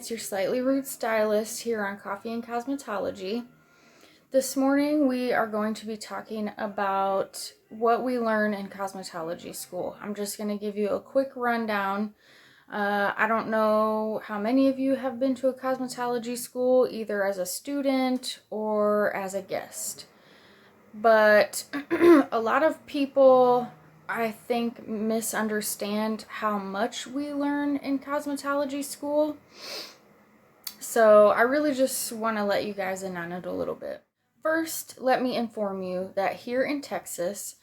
it's your slightly rude stylist here on Coffee and Cosmetology. This morning we are going to be talking about what we learn in cosmetology school. I'm just going to give you a quick rundown. I don't know how many of you have been to a cosmetology school, either as a student or as a guest. But a lot of people, I think, misunderstand how much we learn in cosmetology school. So I really just want to let you guys in on it a little bit. First, let me inform you that here in Texas,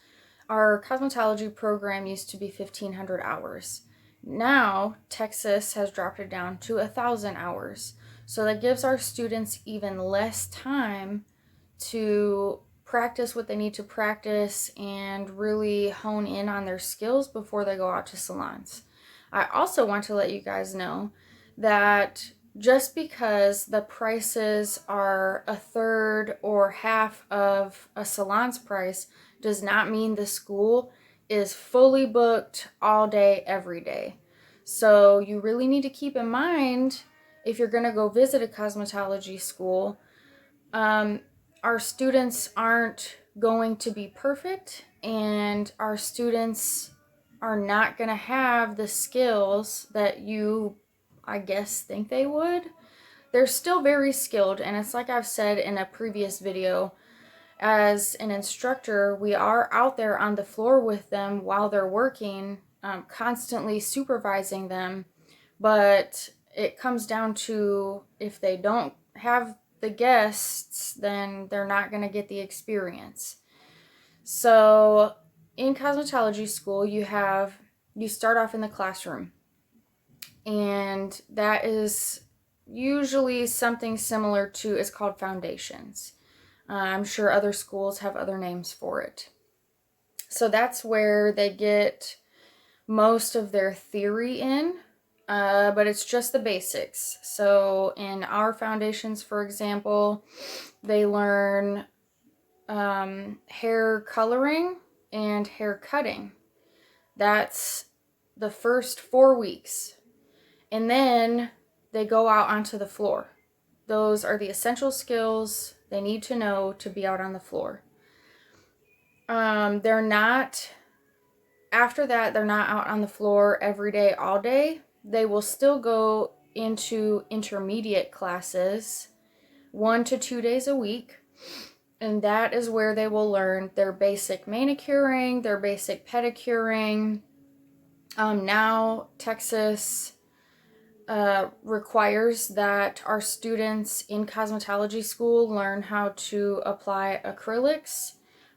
our cosmetology program used to be 1,500 hours. Now, Texas has dropped it down to 1,000 hours. So that gives our students even less time to practice what they need to practice and really hone in on their skills before they go out to salons. I also want to let you guys know that just because the prices are a third or half of a salon's price does not mean the school is fully booked all day, every day. So you really need to keep in mind, if you're going to go visit a cosmetology school, our students aren't going to be perfect, and our students are not going to have the skills that you, I guess, think they would. They're still very skilled, and it's like I've said in a previous video, as an instructor, we are out there on the floor with them while they're working, constantly supervising them. But it comes down to, if they don't have the guests, then they're not going to get the experience. So in cosmetology school, you start off in the classroom, and that is usually something similar to, it's called foundations. I'm sure other schools have other names for it. So that's where they get most of their theory in, but it's just the basics. So in our foundations, for example, they learn hair coloring and hair cutting. That's the first 4 weeks. And then they go out onto the floor. Those are the essential skills they need to know to be out on the floor. They're not, after that, they're not out on the floor every day, all day. They will still go into intermediate classes 1 to 2 days a week. And that is where they will learn their basic manicuring, their basic pedicuring. Now, Texas requires that our students in cosmetology school learn how to apply acrylics,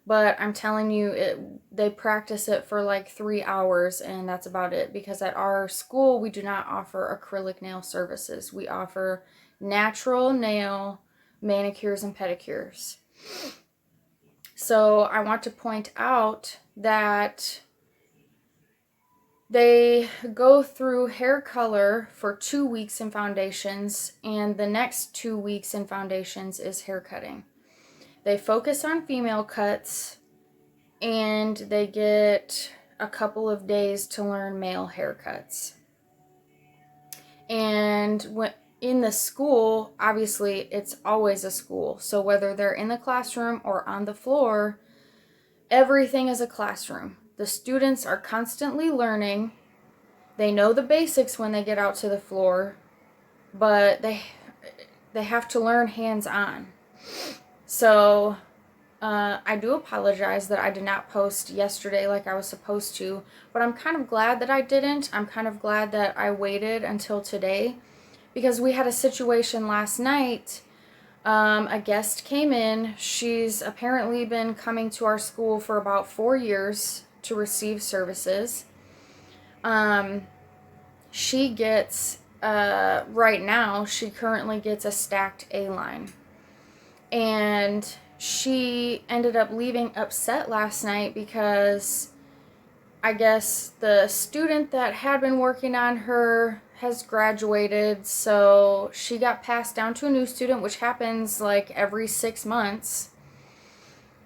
but I'm telling you, they practice it for like 3 hours, and that's about it, because at our school we do not offer acrylic nail services. We offer natural nail manicures and pedicures. So I want to point out that they go through hair color for 2 weeks in foundations, and the next 2 weeks in foundations is hair cutting. They focus on female cuts, and they get a couple of days to learn male haircuts. And in the school, obviously, it's always a school. So whether they're in the classroom or on the floor, everything is a classroom. The students are constantly learning. They know the basics when they get out to the floor, but they have to learn hands-on. So I do apologize that I did not post yesterday like I was supposed to, but I'm kind of glad that I didn't. I'm kind of glad that I waited until today, because we had a situation last night. A guest came in. She's apparently been coming to our school for about 4 years to receive services. She gets, right now, she currently gets a stacked A-line. And she ended up leaving upset last night because I guess the student that had been working on her has graduated, so she got passed down to a new student, which happens like every 6 months.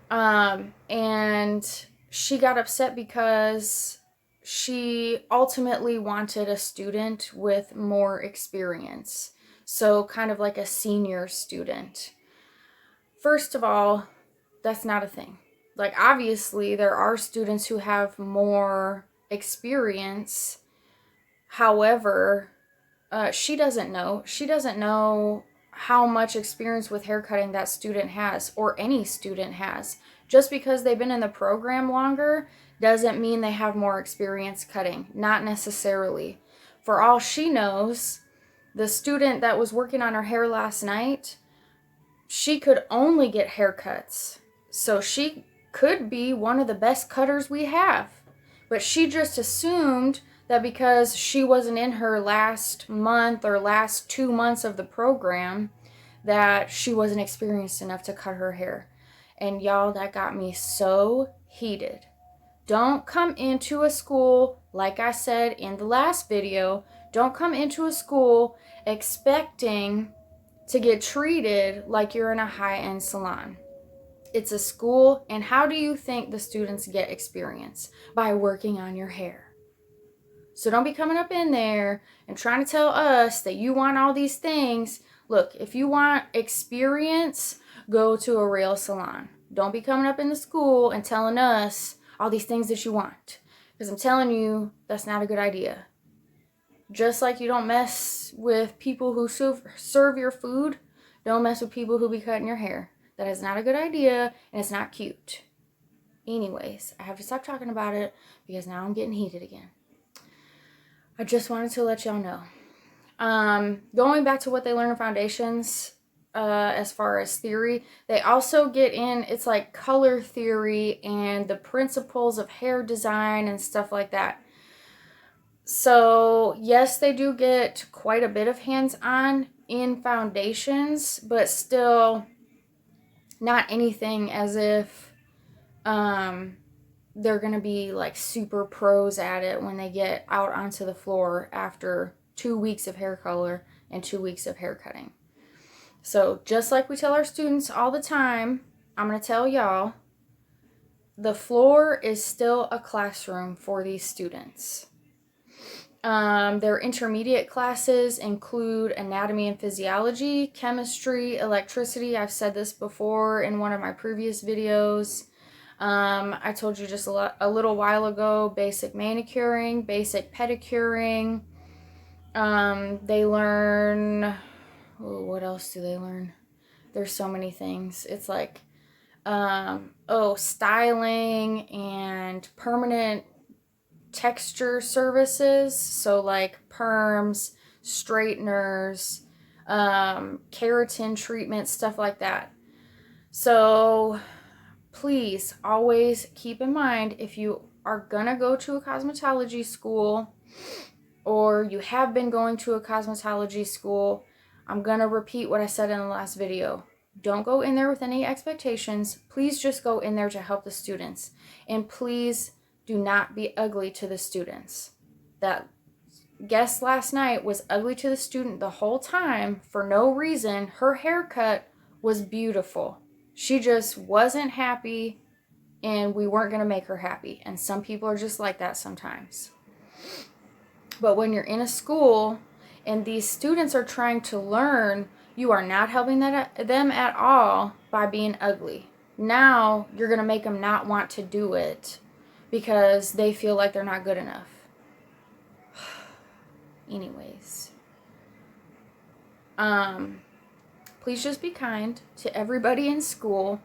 And she got upset because she ultimately wanted a student with more experience. So kind of like a senior student. First of all, that's not a thing. Like, obviously, there are students who have more experience. However, she doesn't know. She doesn't know how much experience with haircutting that student has, or any student has. Just because they've been in the program longer doesn't mean they have more experience cutting. Not necessarily. For all she knows, the student that was working on her hair last night, she could only get haircuts. So she could be one of the best cutters we have. But she just assumed that because she wasn't in her last month or last 2 months of the program, that she wasn't experienced enough to cut her hair. And y'all, that got me so heated. Don't come into a school, like I said in the last video, don't come into a school expecting to get treated like you're in a high-end salon. It's a school, and how do you think the students get experience? By working on your hair. So don't be coming up in there and trying to tell us that you want all these things. Look, if you want experience, go to a real salon. Don't be coming up in the school and telling us all these things that you want. Because I'm telling you, that's not a good idea. Just like you don't mess with people who serve your food, don't mess with people who be cutting your hair. That is not a good idea, and it's not cute. Anyways, I have to stop talking about it because now I'm getting heated again. I just wanted to let y'all know. Going back to what they learn in foundations, as far as theory, they also get in, it's like color theory and the principles of hair design and stuff like that. So, yes, they do get quite a bit of hands-on in foundations, but still not anything as if they're going to be like super pros at it when they get out onto the floor after 2 weeks of hair color and 2 weeks of hair cutting. So, just like we tell our students all the time, I'm going to tell y'all, the floor is still a classroom for these students. Their intermediate classes include anatomy and physiology, chemistry, electricity. I've said this before in one of my previous videos. I told you just a little while ago, basic manicuring, basic pedicuring. They learn, what else do they learn? There's so many things. It's like, styling and permanent texture services, so like perms, straighteners, keratin treatments, stuff like that. So please always keep in mind, if you are gonna go to a cosmetology school or you have been going to a cosmetology school, I'm gonna repeat what I said in the last video. Don't go in there with any expectations. Please just go in there to help the students. And please do not be ugly to the students. That guest last night was ugly to the student the whole time for no reason. Her haircut was beautiful. She just wasn't happy, and we weren't going to make her happy. And some people are just like that sometimes. But when you're in a school and these students are trying to learn, you are not helping them at all by being ugly. Now you're going to make them not want to do it because they feel like they're not good enough. Anyways. Please just be kind to everybody in school.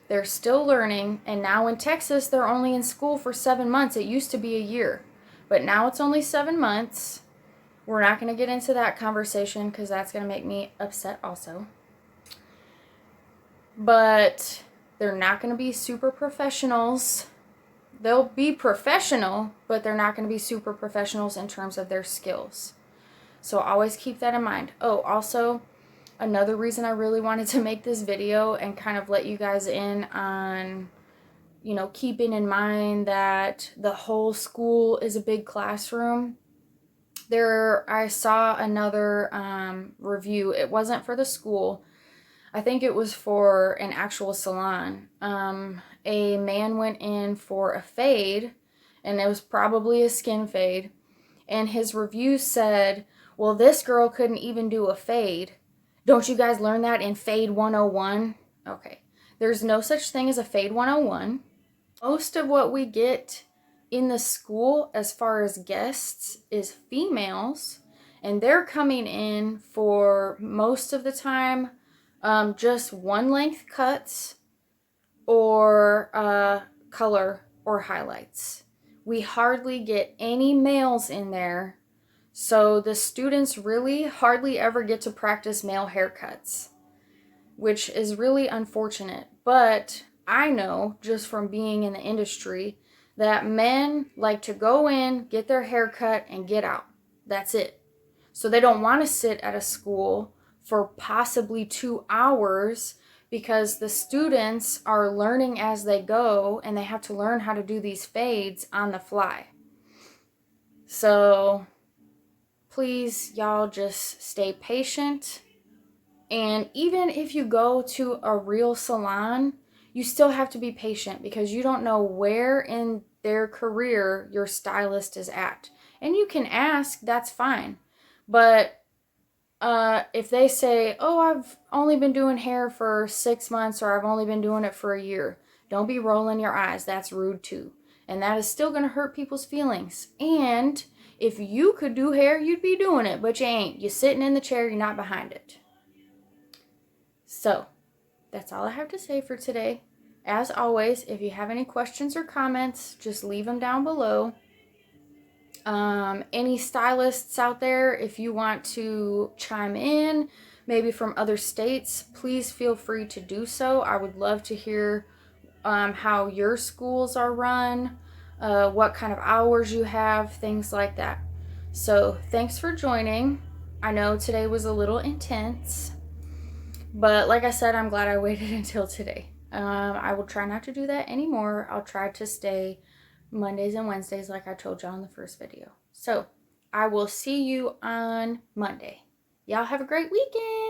They're still learning, and now in Texas, they're only in school for 7 months. It used to be a year, but now it's only 7 months. We're not going to get into that conversation because that's going to make me upset also. But they're not going to be super professionals. They'll be professional, but they're not going to be super professionals in terms of their skills. So always keep that in mind. Oh, also, another reason I really wanted to make this video and kind of let you guys in on, keeping in mind that the whole school is a big classroom. I saw another review. It wasn't for the school. I think it was for an actual salon. A man went in for a fade, and it was probably a skin fade. And his review said, Well, this girl couldn't even do a fade. Don't you guys learn that in Fade 101? Okay. There's no such thing as a Fade 101. Most of what we get in the school as far as guests is females, and they're coming in for most of the time just one length cuts or color or highlights. We hardly get any males in there, so the students really hardly ever get to practice male haircuts, which is really unfortunate. But I know just from being in the industry that men like to go in, get their hair cut, and get out. That's it. So they don't want to sit at a school for possibly 2 hours because the students are learning as they go and they have to learn how to do these fades on the fly. So please, y'all, just stay patient. And even if you go to a real salon, you still have to be patient because you don't know where in their career your stylist is at. And you can ask, that's fine. But if they say, oh, I've only been doing hair for 6 months or I've only been doing it for a year, don't be rolling your eyes. That's rude too. And that is still going to hurt people's feelings. And if you could do hair, you'd be doing it, but you ain't. You're sitting in the chair, you're not behind it. So, that's all I have to say for today. As always, if you have any questions or comments, just leave them down below. Any stylists out there, if you want to chime in, maybe from other states, please feel free to do so. I would love to hear how your schools are run, what kind of hours you have, things like that. So, thanks for joining. I know today was a little intense. But like I said, I'm glad I waited until today. I will try not to do that anymore. I'll try to stay Mondays and Wednesdays like I told y'all in the first video. So I will see you on Monday. Y'all have a great weekend.